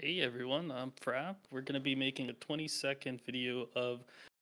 Hey everyone, I'm Frap. We're going to be making a 20-second video of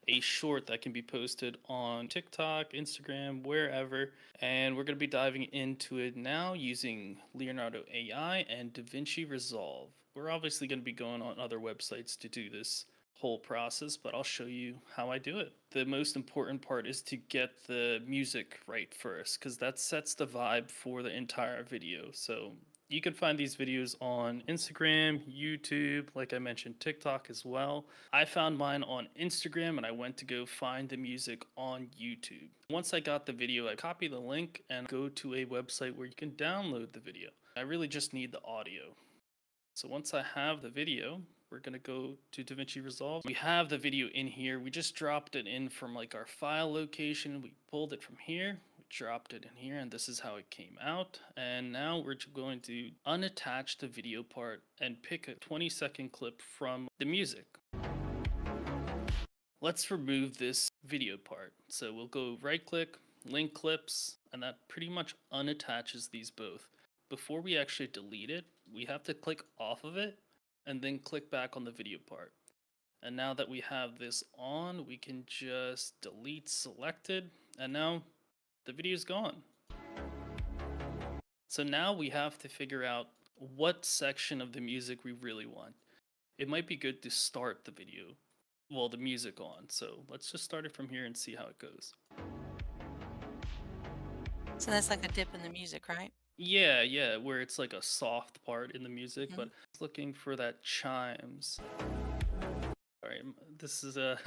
a short that can be posted on TikTok, Instagram, wherever. And we're going to be diving into it now using Leonardo.Ai and DaVinci Resolve. We're obviously going to be going on other websites to do this whole process, but I'll show you how I do it. The most important part is to get the music right first, because that sets the vibe for the entire video. So you can find these videos on Instagram, YouTube, like I mentioned, TikTok as well. I found mine on Instagram and I went to go find the music on YouTube. Once I got the video, I copy the link and go to a website where you can download the video. I really just need the audio. So once I have the video, we're going to go to DaVinci Resolve. We have the video in here. We just dropped it in from like our file location. We pulled it from here. We dropped it in here and this is how it came out. And now we're going to unattach the video part and pick a 20-second clip from the music. Let's remove this video part. So we'll go right click, link clips, and that pretty much unattaches these both. Before we actually delete it, we have to click off of it and then click back on the video part. And now that we have this on, we can just delete selected, and now the video is gone. So now we have to figure out what section of the music we really want. It might be good to start the video, well, the music on. So let's just start it from here and see how it goes. So that's like a dip in the music, right? Yeah, where it's like a soft part in the music, Mhm. but looking for that chimes. Sorry, this is a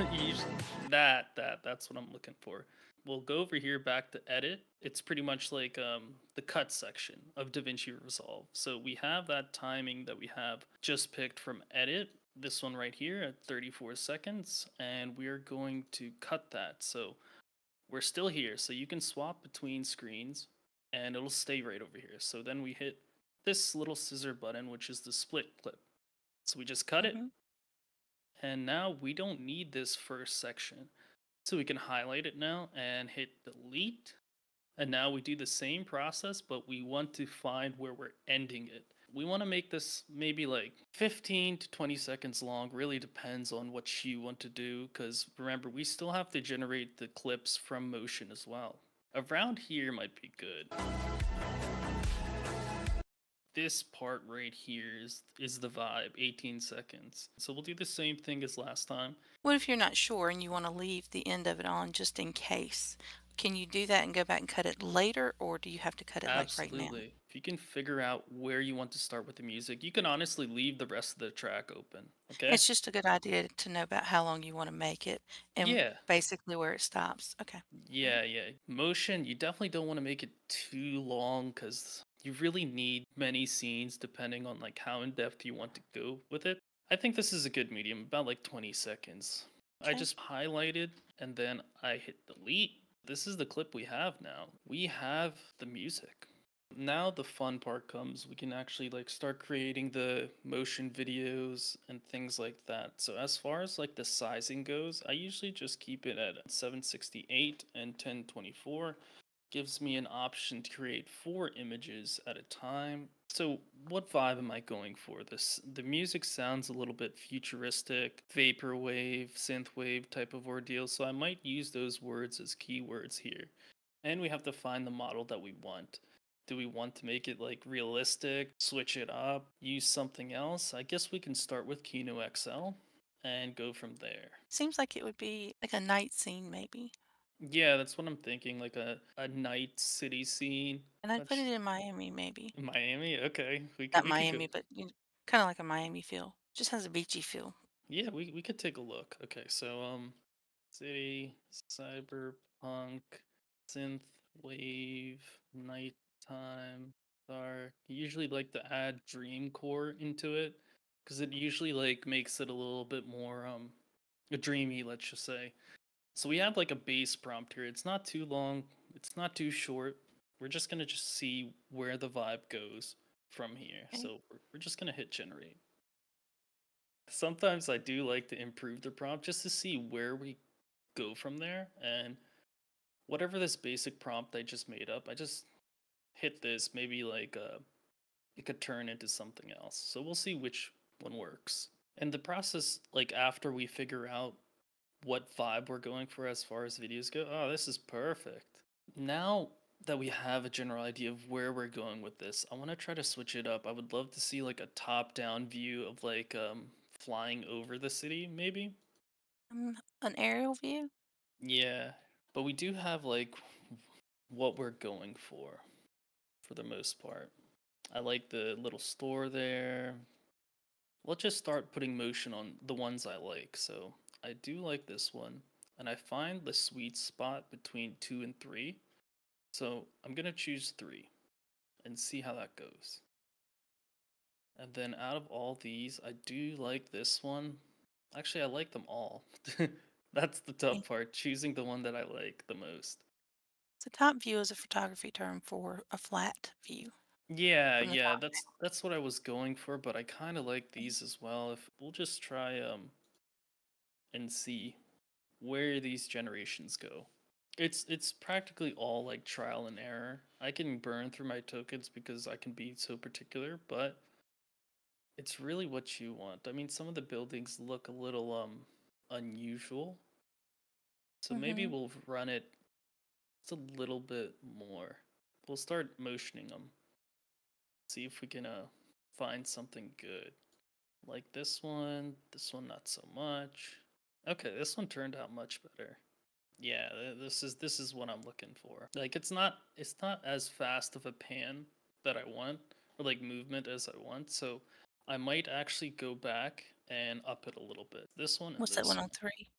that's what I'm looking for. We'll go over here back to edit. It's pretty much like the cut section of DaVinci Resolve. So we have that timing that we have just picked from edit. This one right here at 34 seconds, and we're going to cut that. So we're still here, so you can swap between screens and it'll stay right over here. So then we hit this little scissor button, which is the split clip. So we just cut it, Mhm. and now we don't need this first section. So we can highlight it now and hit delete. And now we do the same process, but we want to find where we're ending it. We want to make this maybe like 15 to 20 seconds long. Really depends on what you want to do, because remember, we still have to generate the clips from motion as well. Around here might be good. This part right here is the vibe, 18 seconds. So we'll do the same thing as last time. What if you're not sure and you want to leave the end of it on just in case? Can you do that and go back and cut it later, or do you have to cut it like right now? Absolutely. If you can figure out where you want to start with the music, you can honestly leave the rest of the track open. Okay? It's just a good idea to know about how long you want to make it and Yeah. basically where it stops. Okay. Mhm. Yeah. Motion, you definitely don't want to make it too long because you really need many scenes depending on like how in depth you want to go with it. I think this is a good medium, about like 20 seconds. I Okay. just highlighted and then I hit delete. This is the clip we have now. We have the music. Now the fun part comes. We can actually like start creating the motion videos and things like that. So as far as like the sizing goes, I usually just keep it at 768 and 1024. Gives me an option to create 4 images at a time. So what vibe am I going for? The music sounds a little bit futuristic, vaporwave, synthwave type of ordeal, so I might use those words as keywords here. And we have to find the model that we want. Do we want to make it like realistic, switch it up, use something else? I guess we can start with Kino XL and go from there. Seems like it would be like a night scene, maybe. Yeah, that's what I'm thinking, like a night city scene. And I'd put That's it in Miami, maybe. Miami. Okay, Not we could go. Miami, but kind of like a Miami feel. Just has a beachy feel. Yeah, we could take a look. Okay, so city, cyberpunk, synth wave, nighttime, dark. You usually like to add dream core into it because it usually like makes it a little bit more dreamy, let's just say. So we have like a base prompt here. It's not too long, it's not too short. We're just gonna just see where the vibe goes from here. Okay. So we're just gonna hit generate. Sometimes I do like to improve the prompt just to see where we go from there. And whatever this basic prompt I just made up, I just hit this. Maybe like it could turn into something else. So we'll see one works. And the process, like after we figure out what vibe we're going for as far as videos go, oh, this is perfect. Now that we have a general idea of where we're going with this, I want to try to switch it up. I would love to see like a top-down view of like flying over the city, maybe. An aerial view? Yeah, but we do have like what we're going for the most part. I like the little store there. Let's just start putting motion on the ones I like. So I do like this one, and I find the sweet spot between 2 and 3. So I'm gonna choose 3 and see how that goes. And then out of all these, I do like this one. Actually, I like them all. That's the Yeah. tough part, choosing the one that I like the most. So top view is a photography term for a flat view Yeah, from the yeah, top that's what I was going for, but I kind of like down. these as well. If we'll just try and see where these generations go. It's practically all like trial and error. I can burn through my tokens because I can be so particular, but it's really what you want. I mean, some of the buildings look a little unusual, so maybe Mhm. we'll run it just a little bit more. We'll start motioning them. See if we can find something good. Like this one not so much. Okay, this one turned out much better. Yeah, this is what I'm looking for. Like it's not as fast of a pan that I want or like movement as I want, so I might actually go back and up it a little bit. This one and What's that one this on one. 3?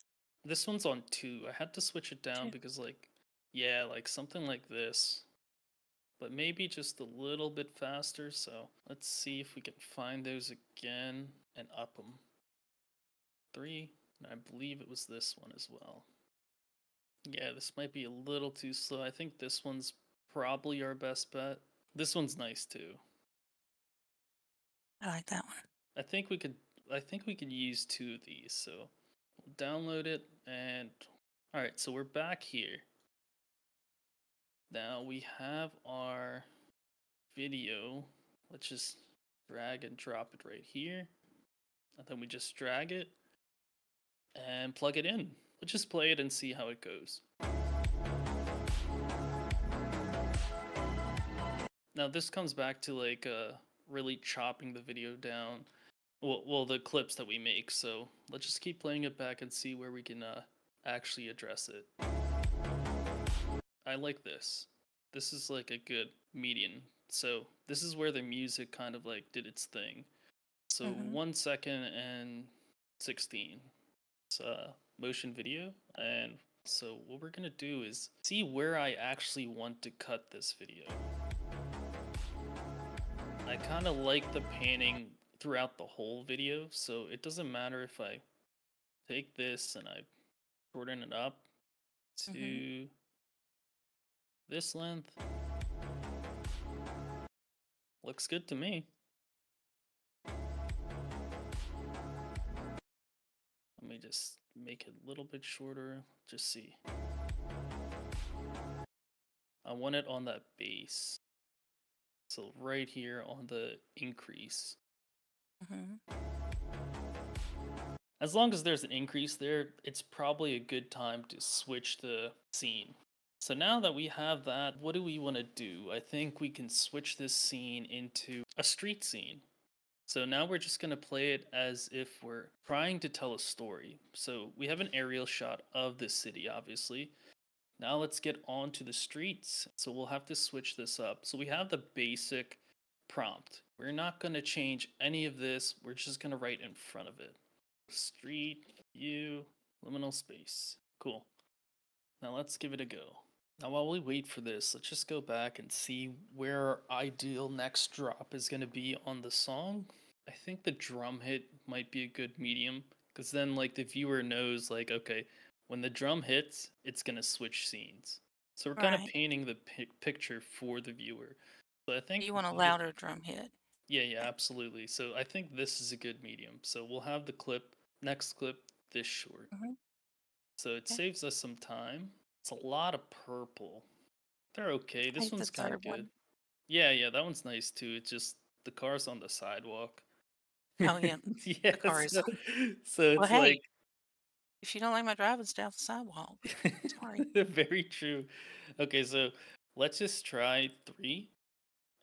This one's on 2. I had to switch it down 2. because like yeah, like something like this, but maybe just a little bit faster. So let's see if we can find those again and up them. 3, and I believe it was this one as well. Yeah, this might be a little too slow. I think this one's probably our best bet. This one's nice too. I like that one. I think we could I think we could use 2 of these. So we'll download it and all right, so we're back here. Now we have our video. Let's just drag and drop it right here. And then we just drag it and plug it in. Let's just play it and see how it goes. Now this comes back to like really chopping the video down. Well, the clips that we make. So let's just keep playing it back and see where we can actually address it. I like this. This is like a good median. So this is where the music kind of like did its thing. So Mhm. 1 second and 16. It's motion video. And so what we're gonna do is see where I actually want to cut this video. I kind of like the panning throughout the whole video, so it doesn't matter if I take this and I shorten it up Mhm. to this length. Looks good to me. Let me just make it a little bit shorter. Just see. I want it on that base. So right here on the increase. Mhm. As long as there's an increase there, it's probably a good time to switch the scene. So now that we have that, what do we want to do? I think we can switch this scene into a street scene. So now we're just going to play it as if we're trying to tell a story. So we have an aerial shot of the city, obviously. Now let's get onto the streets. So we'll have to switch this up. So we have the basic prompt. We're not going to change any of this. We're just going to write in front of it. Street view, liminal space. Cool. Now let's give it a go. Now while we wait for this, let's just go back and see where our ideal next drop is going to be on the song. I think the drum hit might be a good medium because then like the viewer knows like okay, when the drum hits, it's going to switch scenes. So we're kind of Right. painting the picture for the viewer. So I think You want a th- louder drum hit. yeah, yeah, absolutely. So I think this is a good medium. So we'll have the clip, next clip, this short. Mhm. So it Okay. saves us some time. It's a lot of purple. They're okay. This Take the one's kind of third good. one. Yeah, yeah, that one's nice too. It's just the car's on the sidewalk. Oh, yeah, Yeah, the car is on. so Well, it's like hey, if you don't like my driving, stay off the sidewalk. Sorry. very true. Okay, so let's just try 3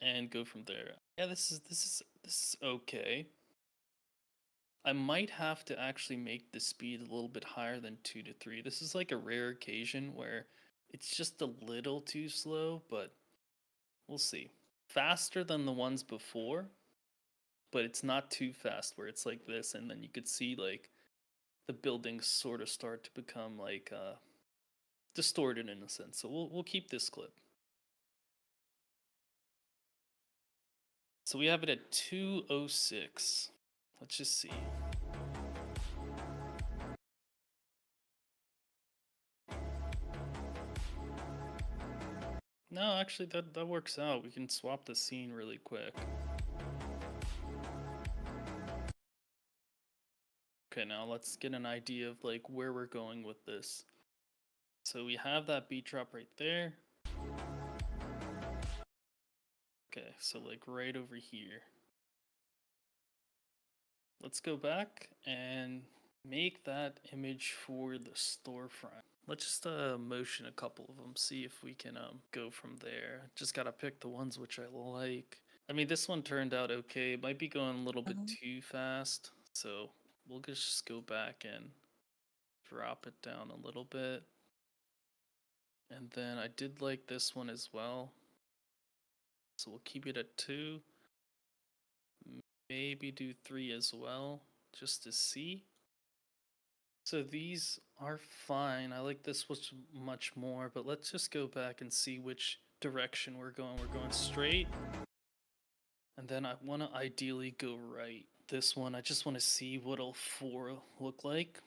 and go from there. Yeah, this is okay. I might have to actually make the speed a little bit higher than 2 to 3. This is like a rare occasion where it's just a little too slow, but we'll see. Faster than the ones before, but it's not too fast where it's like this, and then you could see like the buildings sort of start to become like distorted in a sense. So we'll keep this clip. So we have it at 206. Let's just see. No, actually that works out. We can swap the scene really quick. Okay, now let's get an idea of like where we're going with this. So we have that beat drop right there. Okay, so like right over here. Let's go back and make that image for the storefront. Let's just motion a couple of them, see if we can go from there. Just gotta pick the ones which I like. I mean, this one turned out okay. It might be going a little bit Mhm. too fast, so we'll just go back and drop it down a little bit. And then I did like this one as well, so we'll keep it at 2. Maybe do 3 as well, just to see. So these are fine. I like this much more, but let's just go back and see which direction we're going. We're going straight, and then I want to ideally go right. This one, I just want to see what a 4 look like.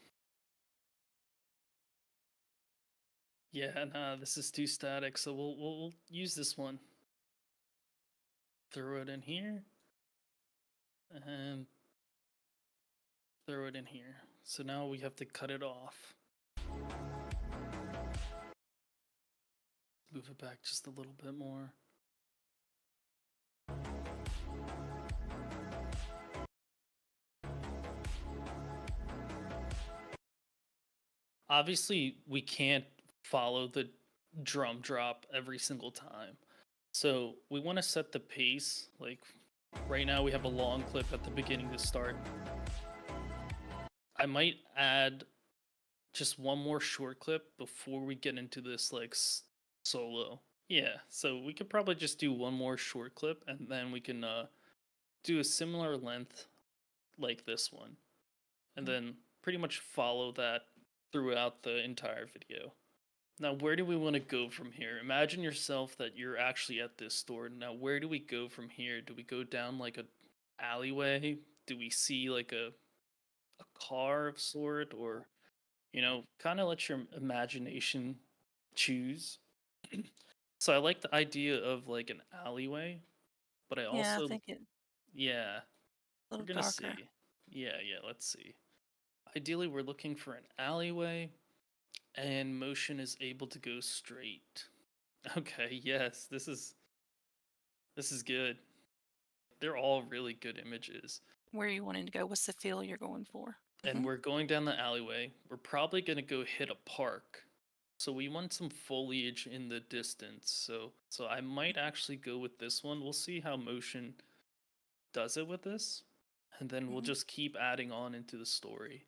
Yeah, nah, this is too static, so we'll use this one. Throw it in here, and throw it in here. So now we have to cut it off. Move it back just a little bit more. Obviously, we can't follow the drum drop every single time. So we want to set the pace. Like right now, we have a long clip at the beginning to start. I might add just one more short clip before we get into this like solo. Yeah, so we could probably just do one more short clip and then we can do a similar length like this one, and Mhm. then pretty much follow that throughout the entire video. Now, where do we want to go from here? Imagine yourself that you're actually at this store. Now, where do we go from here? Do we go down like a alleyway? Do we see like a car of sort, or kind of let your imagination choose? So I like the idea of like an alleyway, but I Yeah, I also think it yeah, a we're little gonna darker. see. Yeah, let's see. Ideally, we're looking for an alleyway, and motion is able to go straight. Okay, yes, this is good. They're all really good images. Where are you wanting to go? What's the feel you're going for? And Mhm. we're going down the alleyway. We're probably going to go hit a park. So we want some foliage in the distance. So I might actually go with this one. We'll see how motion does it with this. And then we'll Mhm. just keep adding on into the story.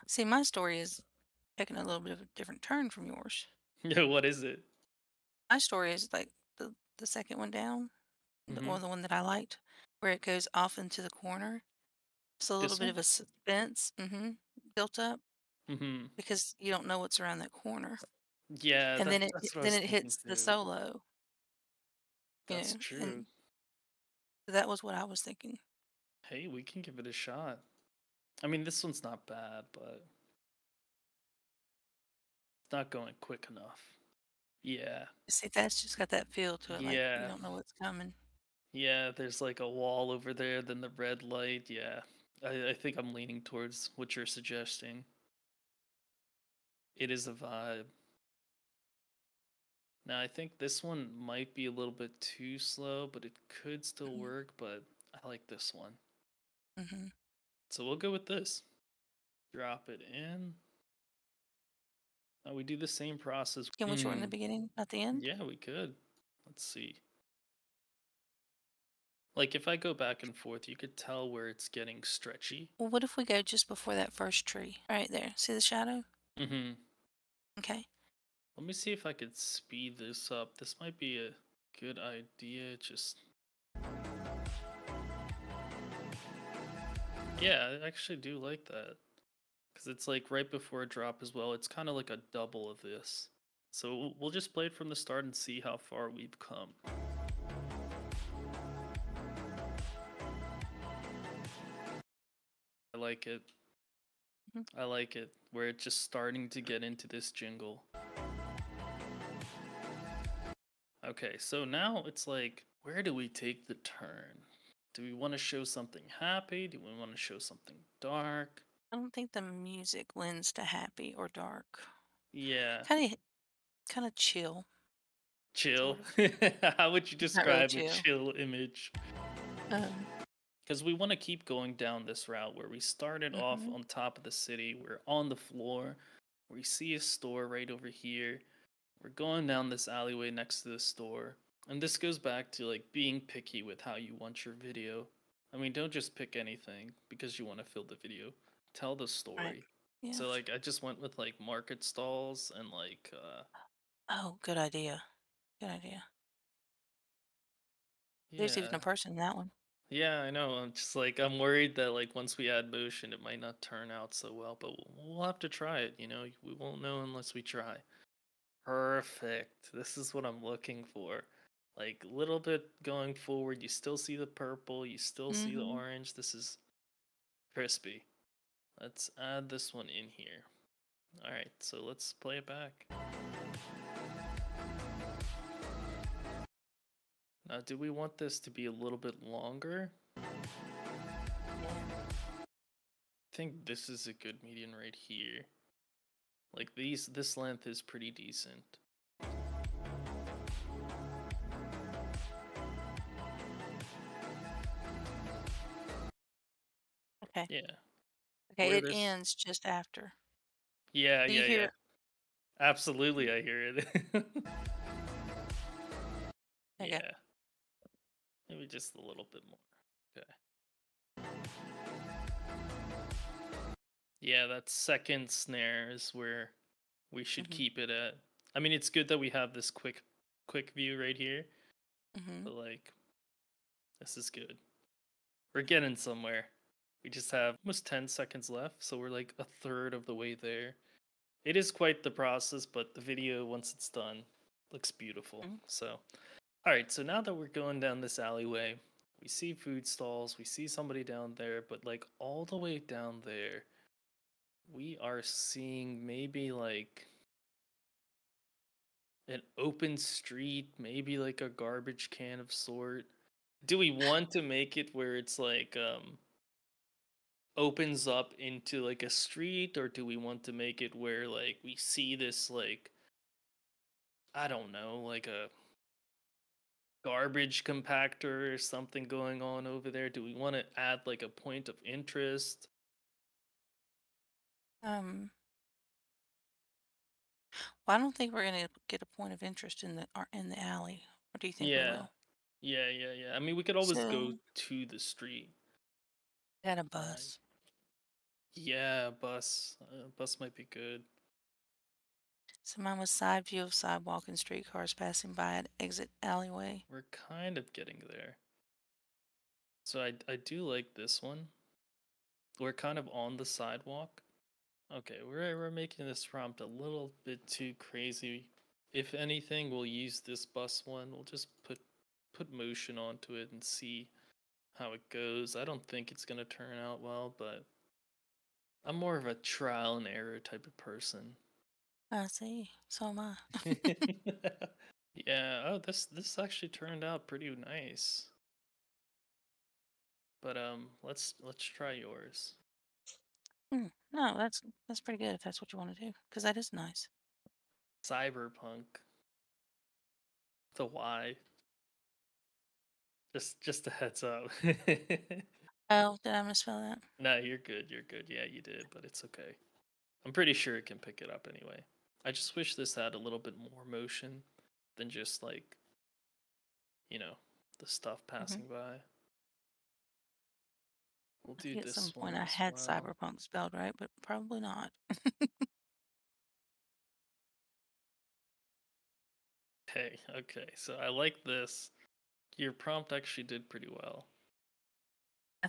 See, my story is taking a little bit of a different turn from yours. Yeah, what is it? My story is like the second one down, Mhm. the one that I liked, where it goes off into the corner. It's a little This bit one? of a suspense, built up Mhm. because you don't know what's around that corner, Yeah, and that's what I then was it thinking hits the too. solo, That's and true. that was what I was thinking. Hey, we can give it a shot. I mean, this one's not bad, but it's not going quick enough. Yeah. See, that's just got that feel to it, like you Yeah. don't know what's coming. Yeah, there's like a wall over there, then the red light. Yeah. I think I'm leaning towards what you're suggesting. It is a vibe. Now, I think this one might be a little bit too slow, but it could still Mhm. work, but I like this one. Mhm. So we'll go with this. Drop it in. We do the same process. Can we shorten the beginning, not the end? Yeah, we could. Let's see. Like if I go back and forth, you could tell where it's getting stretchy. Well, what if we go just before that first tree? Right there. See the shadow? Hmm. Okay. Let me see if I could speed this up. This might be a good idea. Just yeah, I actually do like that because it's like right before a drop as well. It's kind of like a double of this. So we'll just play it from the start and see how far we've come. I like it. Mhm. I like it. Where it's just starting to get into this jingle. Okay, so now it's like, where do we take the turn? Do we want to show something happy? Do we want to show something dark? I don't think the music lends to happy or dark. Yeah, Kind of chill, chill. sort of. How would you Not really describe a chill. chill image? Um, Because we want to keep going down this route where we started off mhm. on top of the city. We're on the floor. We see a store right over here. We're going down this alleyway next to the store. And this goes back to like being picky with how you want your video. I mean, don't just pick anything because you want to fill the video. Tell the Right. story. So Yes. like I just went with like market stalls and like Oh, good idea. Good idea. There's even yeah. a person in that one. Yeah, I know. I'm just like I'm worried that like once we add motion it might not turn out so well, but we'll have to try it, you know. We won't know unless we try. Perfect. This is what I'm looking for. Like a little bit going forward, you still see the purple, you still see the Mhm. orange. This is crispy. Let's add this one in here. All right, so let's play it back. Now, do we want this to be a little bit longer? Yeah. I think this is a good median right here. Like this length is pretty decent. Okay. Yeah. Okay, Where it there's ends just after. yeah, Do you yeah, yeah. hear Absolutely, I hear it. okay. Yeah, maybe just a little bit more. Okay. Yeah, that second snare is where we should Mhm. keep it at. I mean, it's good that we have this quick view right here, Mhm. but like this is good. We're getting somewhere. We just have almost 10 seconds left, so we're like a third of the way there. It is quite the process, but the video once it's done looks beautiful. Mhm. So, all right, so now that we're going down this alleyway, we see food stalls, we see somebody down there, but like all the way down there, we are seeing maybe like an open street, maybe like a garbage can of sort. Do we want to make it where it's like opens up into like a street, or do we want to make it where like we see this like I don't know, like a garbage compactor or something going on over there? Do we want to add like a point of interest? Um, well, I don't think we're gonna get a point of interest in the alley. Or do you think we Yeah. will? Yeah, yeah, yeah. I mean, we could always go So, to the street. at a Right. bus. Yeah, bus. Bus might be good. So mine was side view of sidewalk and streetcars passing by at exit alleyway. We're kind of getting there. So I do like this one. We're kind of on the sidewalk. Okay, we're making this prompt a little bit too crazy. If anything, we'll use this bus one. We'll just put motion onto it and see how it goes. I don't think it's gonna turn out well, but I'm more of a trial and error type of person. I see. So am I. Yeah, oh this actually turned out pretty nice. But let's try yours. No, that's pretty good if that's what you want to do, because that is nice. Cyberpunk. The Y. Just a heads up. Oh, did I misspell that? No, you're good. You're good. Yeah, you did, but it's okay. I'm pretty sure it can pick it up anyway. I just wish this had a little bit more motion than just like, you know, the stuff Hmm. passing by. We'll I do think at some this one point I as had well. cyberpunk spelled right, but probably not. Hey, okay. So I like this. Your prompt actually did pretty well.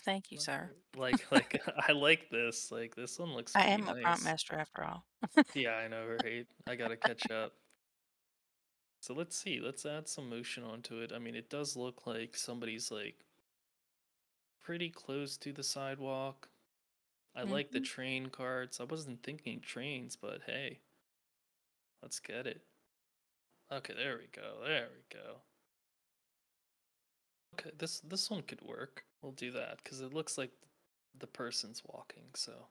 Thank you, sir. Like I like this. Like this one looks I pretty am a prompt nice. master after all. Yeah, I know, right? I gotta catch up. So let's see. Let's add some motion onto it. I mean, it does look like somebody's like pretty close to the sidewalk. I like the Hmm. train carts. I wasn't thinking trains, but hey, let's get it. Okay, there we go. There we go. Okay, this one could work. We'll do that because it looks like the person's walking. So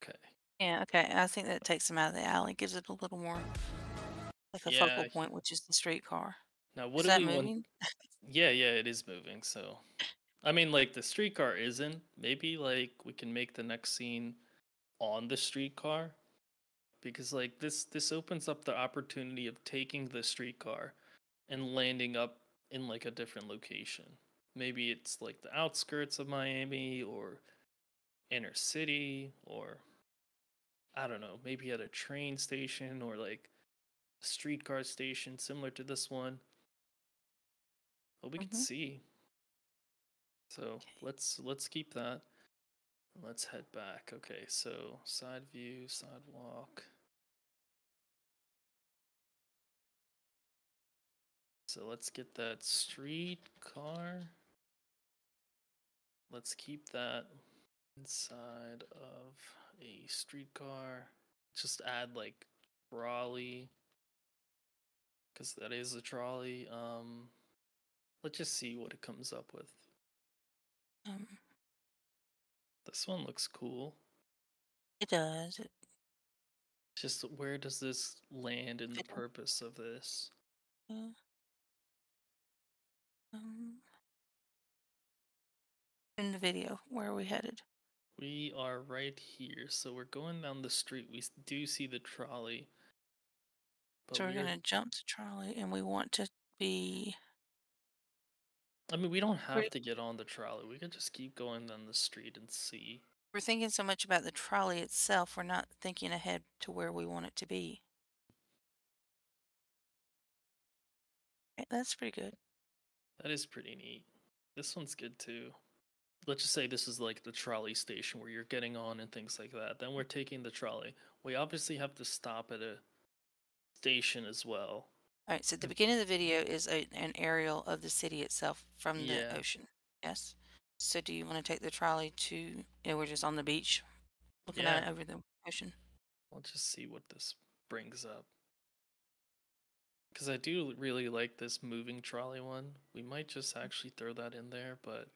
okay, Yeah, okay. I think that takes them out of the alley, gives it a little more like a focal yeah. point, which is the streetcar. Now, what Is do that we want? moving? Yeah, yeah, it is moving. So I mean, like the streetcar isn't. Maybe like we can make the next scene on the streetcar because like this opens up the opportunity of taking the streetcar and landing up in like a different location. Maybe it's like the outskirts of Miami or inner city or I don't know, maybe at a train station or like a streetcar station similar to this one. But we could Hmm. see. So Okay. let's keep that. Let's head back. Okay, so side view, sidewalk. So let's get that street car. Let's keep that inside of a streetcar. Just add like trolley, because that is a trolley. Let's just see what it comes up with. Um, This one looks cool. it does. It Just where does this land in the fit in. purpose of this? Yeah. Um, in the video, where are we headed? We are right here, so we're going down the street. We do see the trolley, but So we're we are. gonna jump to trolley, and we want to be. I mean, we don't We're, have to get on the trolley. We could just keep going down the street and see. we're thinking so much about the trolley itself. We're not thinking ahead to where we want it to be. Okay, that's pretty good. That is pretty neat. This one's good too. Let's just say this is like the trolley station where you're getting on and things like that. Then we're taking the trolley. We obviously have to stop at a station as well. All right. So the beginning of the video is an aerial of the city itself from the Yeah, ocean. Yes. So do you want to take the trolley to? We're just on the beach, looking yeah. at it over the ocean. Let's just see what this brings up. Because I do really like this moving trolley one. We might just actually throw that in there, but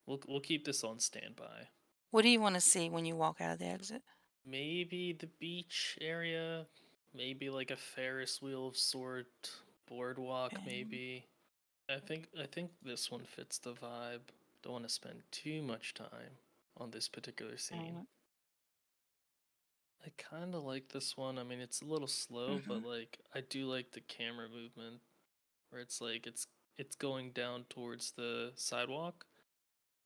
we'll keep this on standby. What do you want to see when you walk out of the exit? Maybe the beach area, maybe like a Ferris wheel of sort, boardwalk Okay. maybe. I think this one fits the vibe. Don't want to spend too much time on this particular scene. I kind of like this one. I mean, it's a little slow, Mm-hmm. but like I do like the camera movement where it's like it's going down towards the sidewalk.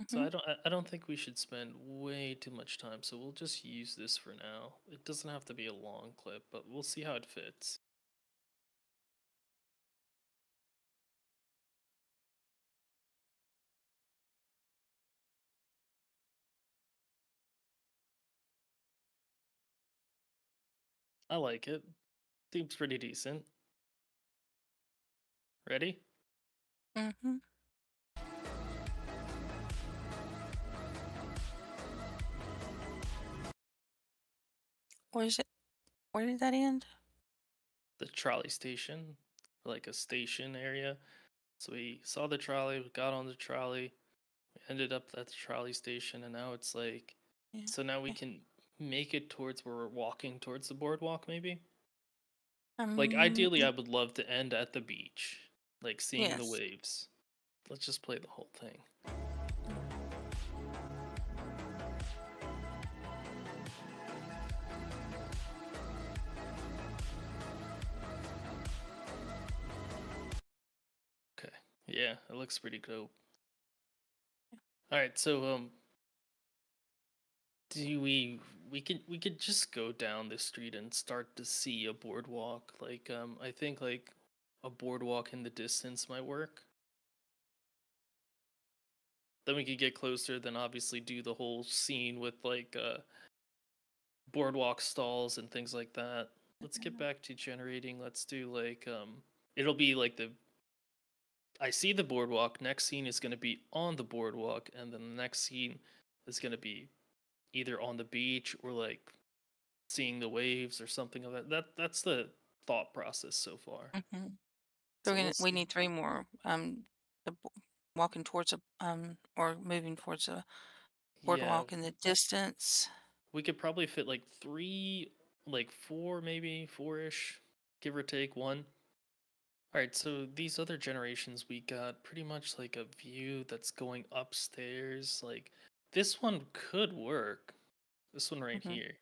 So Mm-hmm. I don't think we should spend way too much time. So we'll just use this for now. It doesn't have to be a long clip, but we'll see how it fits. I like it. Seems pretty decent. Ready? Mm-hmm. Where's it? Where did that end? The trolley station, like a station area. So we saw the trolley, we got on the trolley, we ended up at the trolley station, and now it's like Yeah. So now we Okay. can make it towards where we're walking towards the boardwalk, maybe? Like, Um. ideally, y- I would love to end at the beach, like seeing the yes. waves. Let's just play the whole thing. Mm. Okay. Yeah, it looks pretty dope. All right, so do we could just go down the street and start to see a boardwalk. Like I think like a boardwalk in the distance might work. Then we could get closer, then obviously do the whole scene with like boardwalk stalls and things like that. Let's get back to generating. Let's do like it'll be like the I see the boardwalk. Next scene is going to be on the boardwalk, and then the next scene is going to be either on the beach or like seeing the waves or something of that. That's the thought process so far. Mm-hmm. So So we'll we see. need three more. The, walking towards a or moving towards a Yeah, boardwalk in the distance. we could probably fit like three, like four, maybe four-ish, give or take one. All right, so these other generations, we got pretty much like a view that's going upstairs. Like this one could work. This one right Mm-hmm. here.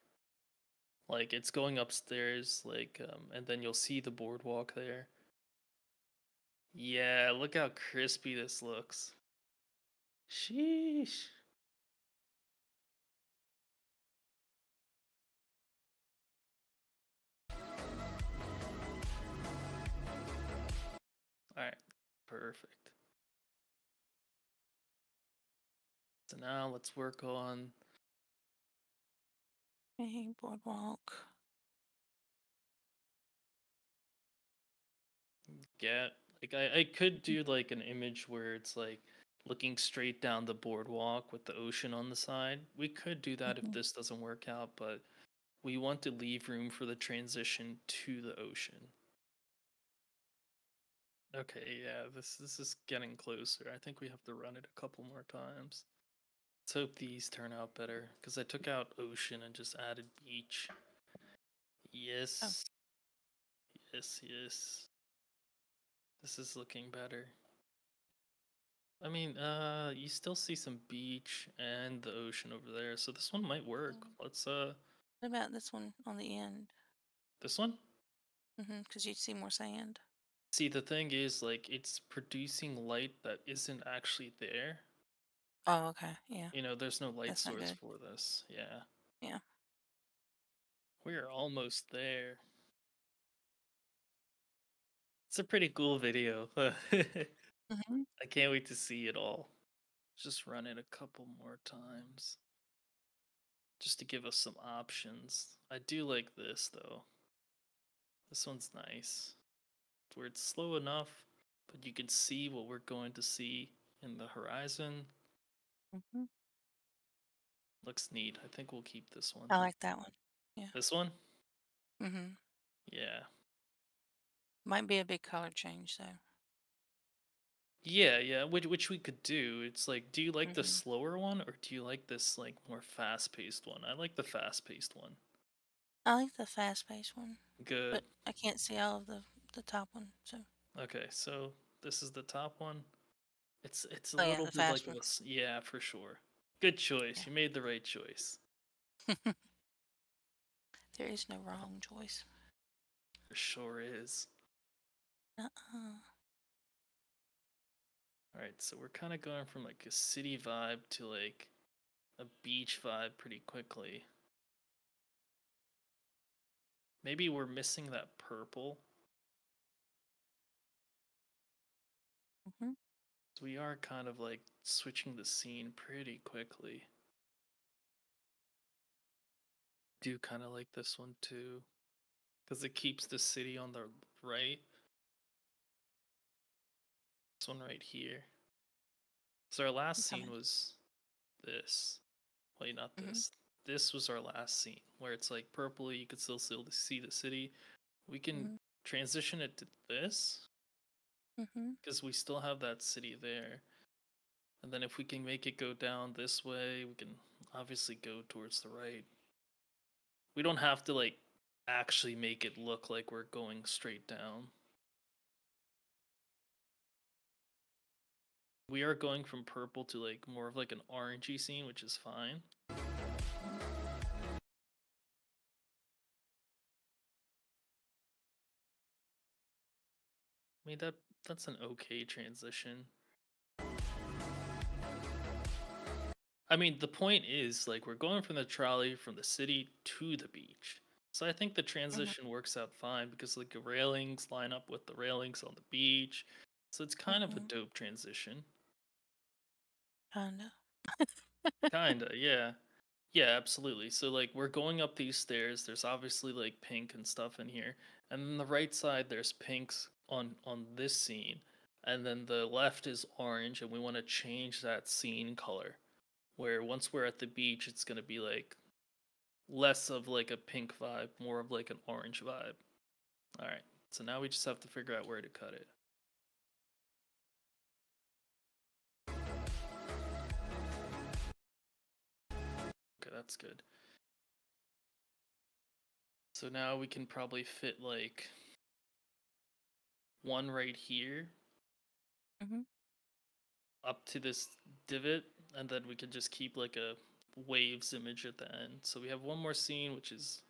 Like it's going upstairs, like and then you'll see the boardwalk there. Yeah, look how crispy this looks. Sheesh. All right, perfect. So now let's work on Okay, boardwalk. get like I could do like an image where it's like looking straight down the boardwalk with the ocean on the side. We could do that if Mm-hmm. this doesn't work out, but we want to leave room for the transition to the ocean. Okay, yeah, this is getting closer. I think we have to run it a couple more times. Let's hope these turn out better because I took out ocean and just added beach. Oh. Yes, yes, yes. This is looking better. I mean, you still see some beach and the ocean over there, so this one might work. Let's What about this one on the end? this one. Mm-hmm. Because you'd see more sand. See, the thing is, like, it's producing light that isn't actually there. Oh, okay. Yeah, You know, there's no light that's not source good. for this. Yeah, Yeah. we are almost there. It's a pretty cool video. I Mm-hmm. can't wait to see it all. Just run it a couple more times. Just to give us some options. I do like this though. This one's nice. Where it's slow enough, but you can see what we're going to see in the horizon. Mm-hmm. Looks neat. I think we'll keep this one. I like that one. Yeah. This one? Mm-hmm. Yeah. Might be a big color change though. Yeah, yeah, which we could do. It's like, do you like the Mm-hmm. slower one or do you like this like more fast-paced one? I like the fast-paced one. I like the fast-paced one, Good. but I can't see all of the top one. So. Okay, so this is the top one. It's a Oh yeah, little the bit like fast of one. yeah, for sure. Good choice. Yeah. You made the right choice. There is no wrong choice. For sure is. Uh-uh. All right, so we're kind of going from like a city vibe to like a beach vibe pretty quickly. Maybe we're missing that purple. Mm-hmm. So we are kind of like switching the scene pretty quickly. Do kind of like this one too because it keeps the city on the right. This one right here. So our last I'm scene coming. was this. Wait, not Mm-hmm. this. This was our last scene where it's like purpley. You could still see the city. We can Mm-hmm. transition it to this Mm-hmm. because we still have that city there. And then if we can make it go down this way, we can obviously go towards the right. We don't have to like actually make it look like we're going straight down. We are going from purple to like more of like an orangey scene, which is fine. I mean that's an okay transition. I mean, the point is like we're going from the trolley from the city to the beach. So I think the Mhm, transition works out fine because like the railings line up with the railings on the beach. So it's kind of a mhm. dope transition. Kinda. Kinda, yeah. Yeah, absolutely. So like we're going up these stairs. There's obviously like pink and stuff in here. And then the right side there's pinks on this scene. And then the left is orange and we want to change that scene color. Where once we're at the beach it's going to be like less of like a pink vibe, more of like an orange vibe. All right. So now we just have to figure out where to cut it. Okay, that's good. So now we can probably fit like one right here Mhm. up to this divot, and then we could just keep like a waves image at the end. So we have one more scene, which is,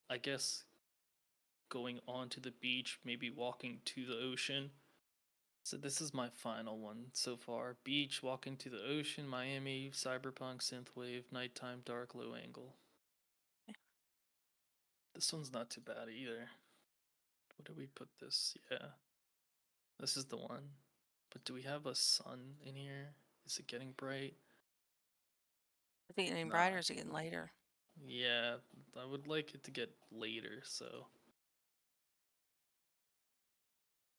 I guess, going onto the beach, maybe walking to the ocean. So this is my final one so far. Beach, walking to the ocean, Miami, cyberpunk, synthwave, nighttime, dark, low angle. This one's not too bad either. Where do we put this? Yeah, this is the one. But do we have a sun in here? Is it getting bright? Is it getting brighter or Nah. is it getting later? Yeah, I would like it to get later, so.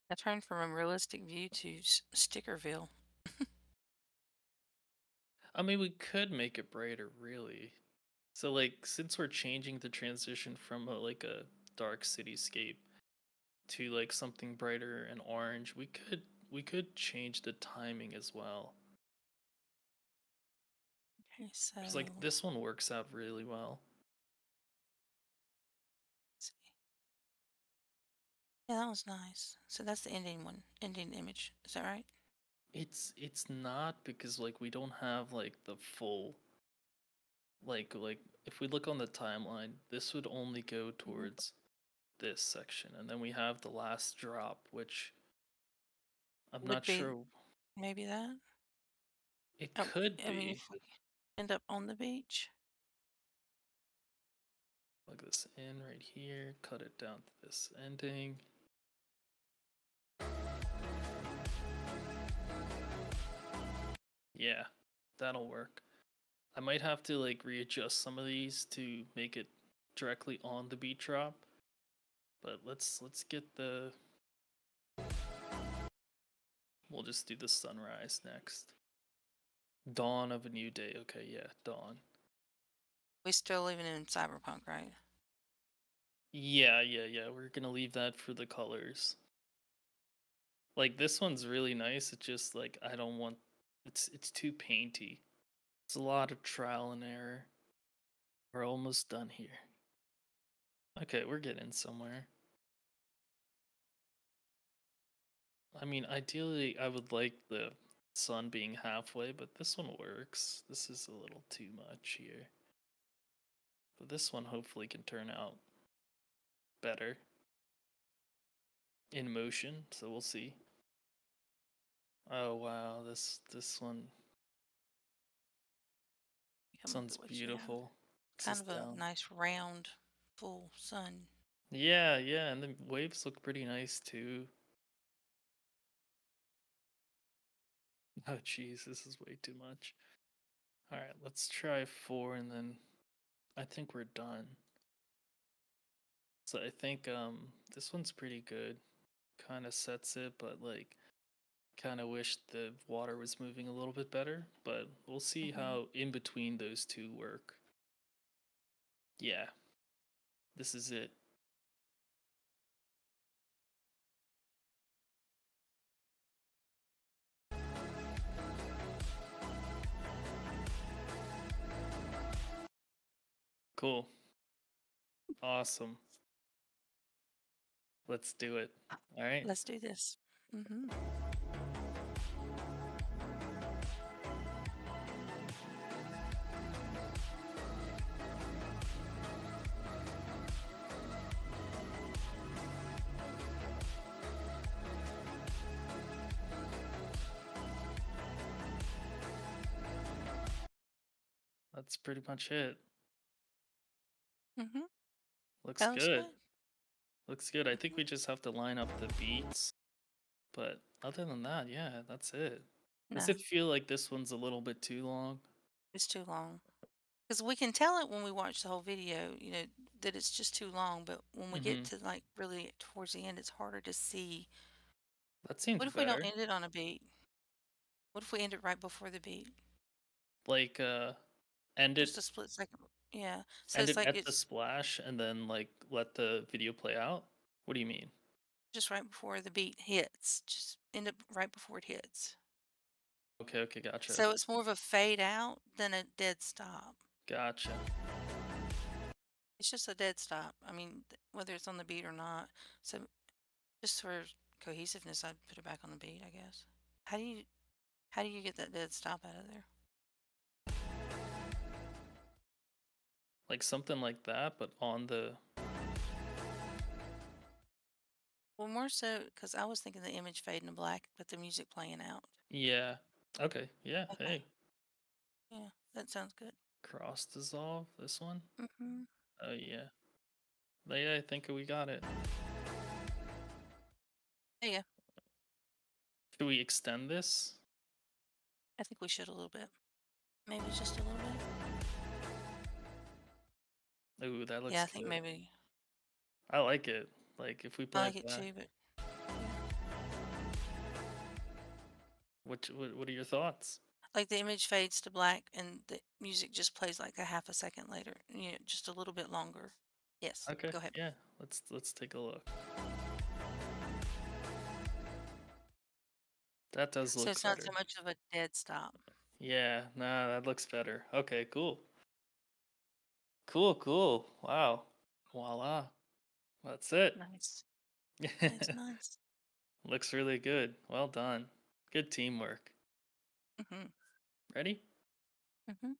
I turned from a realistic view to Stickerville. I mean, we could make it brighter, really. So, like, since we're changing the transition from like a dark cityscape to like something brighter and orange, we could change the timing as well. Okay, so Because like this one works out really well. let's see. Yeah, that was nice. So that's the ending one, ending image. Is that right? It's not because like we don't have like the full like if we look on the timeline, this would only go Mhm. towards this section, and then we have the last drop, which I'm Would not be sure. maybe that. It Oh, could I mean, be. if we end up on the beach. Plug this in right here, cut it down to this ending. Yeah, that'll work. I might have to like readjust some of these to make it directly on the beat drop. But let's get the we'll just do the sunrise next. Dawn of a new day. Okay, yeah, dawn. We still living in cyberpunk, right? Yeah. We're gonna leave that for the colors. Like this one's really nice. It's just like I don't want it's too painty. It's a lot of trial and error. We're almost done here. Okay, we're getting somewhere. I mean, ideally, I would like the sun being halfway, but this one works. This is a little too much here. But this one hopefully can turn out better in motion, so we'll see. Oh wow, this one Come look sun's at what you have. beautiful. This Kind is of a down. nice round, full sun. Yeah, and the waves look pretty nice too. Oh jeez, this is way too much. All right, let's try 4 and then I think we're done. So I think this one's pretty good. Kind of sets it, but like kind of wish the water was moving a little bit better, but we'll see Hmm. how in between those two work. Yeah, this is it. Cool. Awesome. Let's do it. All right. Let's do this. Hmm. That's pretty much it. Hmm. Looks That looks good. good. Looks good. I think Hmm. we just have to line up the beats. But other than that, yeah, that's it. Does No, it feel like this one's a little bit too long? it's too long. Because we can tell it when we watch the whole video, that it's just too long. But when we get Mm-hmm. to like really towards the end, it's harder to see. That seems What if we don't better. end it on a beat? What if we end it right before the beat? Like end Just it a split second. Yeah. So end it's it like at the it's splash and then like let the video play out? What do you mean? just right before the beat hits. Just end up right before it hits. Okay, okay, gotcha. So it's more of a fade out than a dead stop. Gotcha. It's just a dead stop. I mean, whether it's on the beat or not. So just for cohesiveness, I'd put it back on the beat, I guess. How do you how do you get that dead stop out of there? Like something like that, but on the Well, more so because I was thinking the image fading to black, but the music playing out. yeah. Okay, yeah, Okay. hey. Yeah, that sounds good. Cross dissolve, this one? Hmm. Oh yeah. Yeah, I think we got it. Yeah, Should we extend this? I think we should a little bit. Maybe just a little bit. Ooh, that Yeah, looks I think good. maybe I like it. Like if we I play like it it back. too, but yeah. What are your thoughts? Like the image fades to black and the music just plays like a half a second later, just a little bit longer. Yes, Okay, go ahead. yeah. Let's take a look. That does So look it's not so better. much of a dead stop. Yeah, nah, that looks better. Okay, cool. Cool, cool. Wow. Voila. That's it. Nice. Nice, nice. Looks really good. Well done. Good teamwork. Mhm. Ready? Mhm.